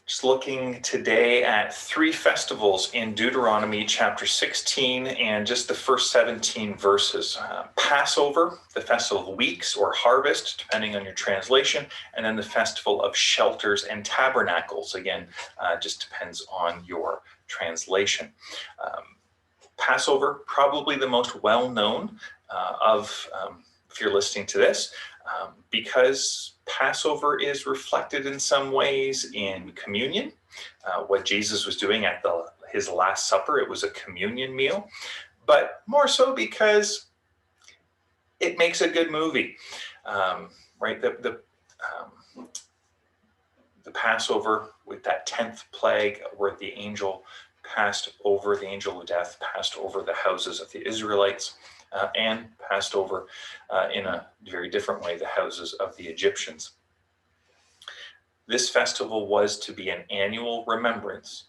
Just looking today at three festivals in Deuteronomy chapter 16 and just the first 17 verses. Passover, the Festival of Weeks or Harvest, depending on your translation, and then the Festival of Shelters and Tabernacles. Again, just depends on your translation. Passover, probably the most well-known if you're listening to this, because Passover is reflected in some ways in communion, what Jesus was doing at his Last Supper. It was a communion meal, but more so because it makes a good movie, right? The Passover with that 10th plague where the angel of death passed over the houses of the Israelites, and passed over in a very different way the houses of the Egyptians. This festival was to be an annual remembrance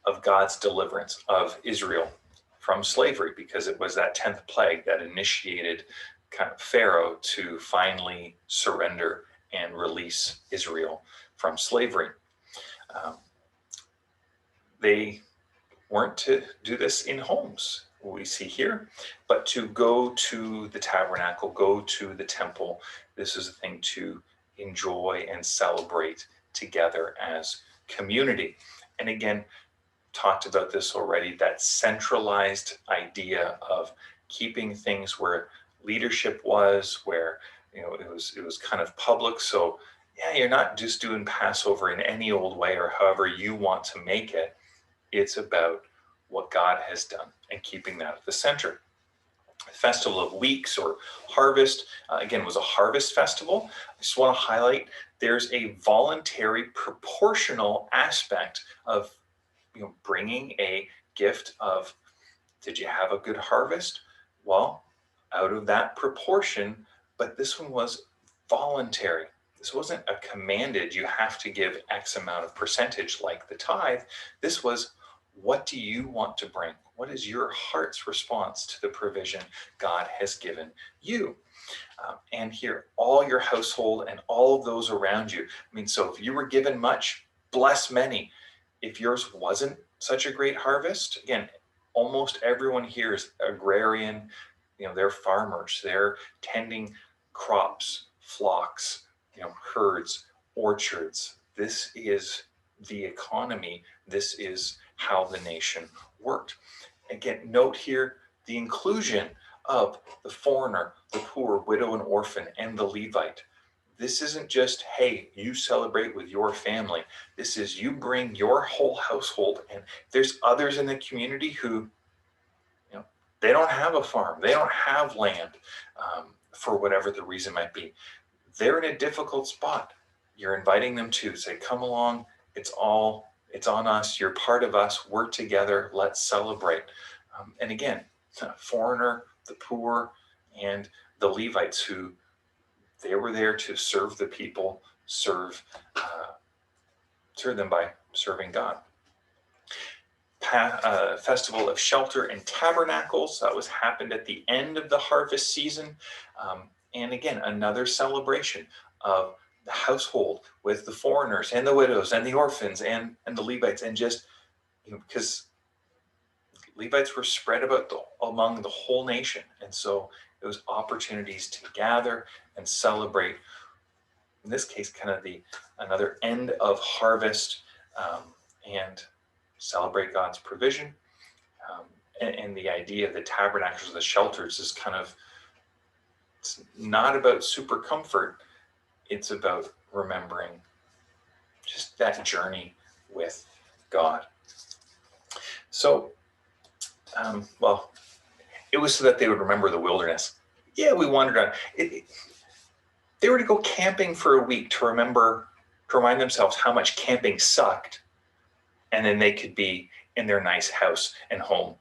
of God's deliverance of Israel from slavery, because it was that 10th plague that initiated kind of Pharaoh to finally surrender and release Israel from slavery. They weren't to do this in homes, we see here, but to go to the tabernacle, go to the temple. This is a thing to enjoy and celebrate together as community. And again, talked about this already, that centralized idea of keeping things where leadership was, where it was kind of public. So yeah, you're not just doing Passover in any old way or however you want to make it. It's about what God has done and keeping that at the center. Festival of Weeks or Harvest, again, was a harvest festival. I just want to highlight there's a voluntary proportional aspect of bringing a gift of, did you have a good harvest? Well, out of that proportion, but this one was voluntary. This wasn't a commanded, you have to give X amount of percentage like the tithe. This was, what do you want to bring? What is your heart's response to the provision God has given you? And here, all your household and all of those around you. I mean, so if you were given much, bless many. If yours wasn't such a great harvest, again, almost everyone here is agrarian. They're farmers. They're tending crops, flocks, herds, orchards. This is the economy. This is how the nation worked. Again, note here the inclusion of the foreigner, the poor, widow and orphan, and the Levite. This isn't just, hey, you celebrate with your family. This is you bring your whole household. And there's others in the community who, they don't have a farm. They don't have land, for whatever the reason might be. They're in a difficult spot. You're inviting them to say, come along. It's on us. You're part of us. We're together. Let's celebrate. And again, foreigner, the poor, and the Levites, who they were there to serve the people, serve them by serving God. Festival of Shelter and Tabernacles, that happened at the end of the harvest season. And again, another celebration of the household with the foreigners and the widows and the orphans and the Levites, and just because Levites were spread about among the whole nation, and so it was opportunities to gather and celebrate. In this case, kind of another end of harvest, and celebrate God's provision. And the idea of the tabernacles, the shelters, is kind of, it's not about super comfort. It's about remembering just that journey with God. So, it was so that they would remember the wilderness. Yeah, we wandered on. They were to go camping for a week to remind themselves how much camping sucked, and then they could be in their nice house and home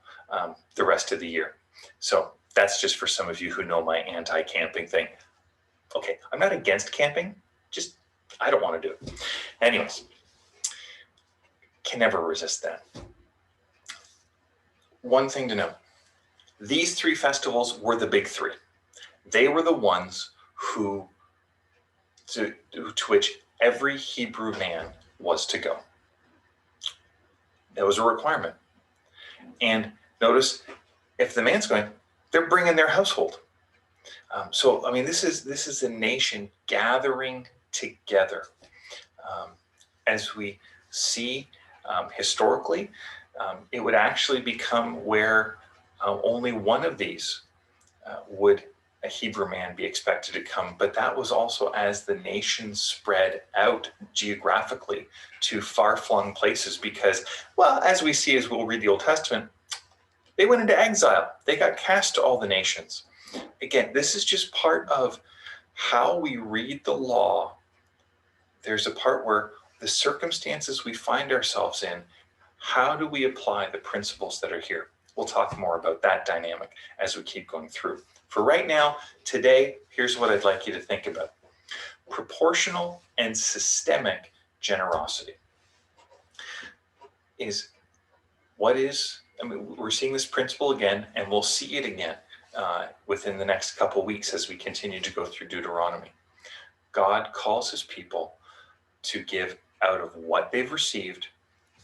the rest of the year. So that's just for some of you who know my anti-camping thing. Okay, I'm not against camping, just I don't want to do it. Anyways, can never resist that. One thing to note, these three festivals were the big three. They were the ones to which every Hebrew man was to go. That was a requirement. And notice, if the man's going, they're bringing their household. So, I mean, this is a nation gathering together. As we see historically, it would actually become where only one of these would a Hebrew man be expected to come. But that was also as the nation spread out geographically to far-flung places because, well, as we see as we'll read the Old Testament, they went into exile. They got cast to all the nations. Again, this is just part of how we read the law. There's a part where the circumstances we find ourselves in, how do we apply the principles that are here? We'll talk more about that dynamic as we keep going through. For right now, today, here's what I'd like you to think about. Proportional and systemic generosity is what is, I mean, we're seeing this principle again, and we'll see it again within the next couple of weeks as we continue to go through Deuteronomy. God calls his people to give out of what they've received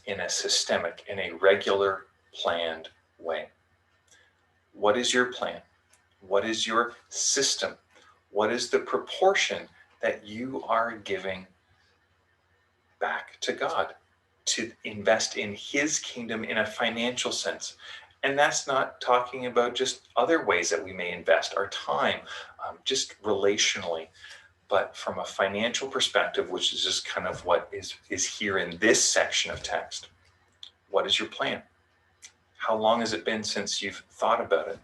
in a systemic, in a regular, planned way. What is your plan? What is your system? What is the proportion that you are giving back to God to invest in his kingdom in a financial sense? And that's not talking about just other ways that we may invest our time, just relationally, but from a financial perspective, which is just kind of what is here in this section of text. What is your plan? How long has it been since you've thought about it?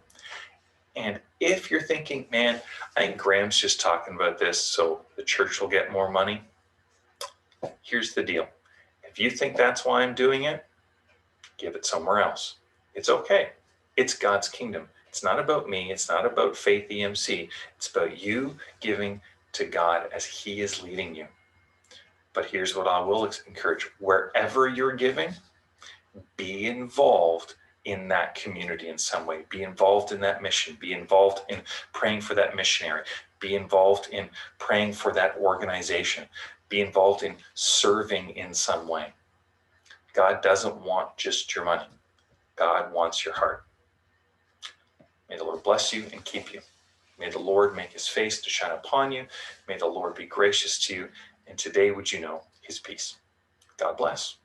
And if you're thinking, man, I think Graham's just talking about this so the church will get more money, here's the deal. If you think that's why I'm doing it, give it somewhere else. It's okay. It's God's kingdom. It's not about me. It's not about Faith EMC. It's about you giving to God as he is leading you. But here's what I will encourage. Wherever you're giving, be involved in that community in some way. Be involved in that mission. Be involved in praying for that missionary. Be involved in praying for that organization. Be involved in serving in some way. God doesn't want just your money. God wants your heart. May the Lord bless you and keep you. May the Lord make his face to shine upon you. May the Lord be gracious to you. And today would you know his peace. God bless.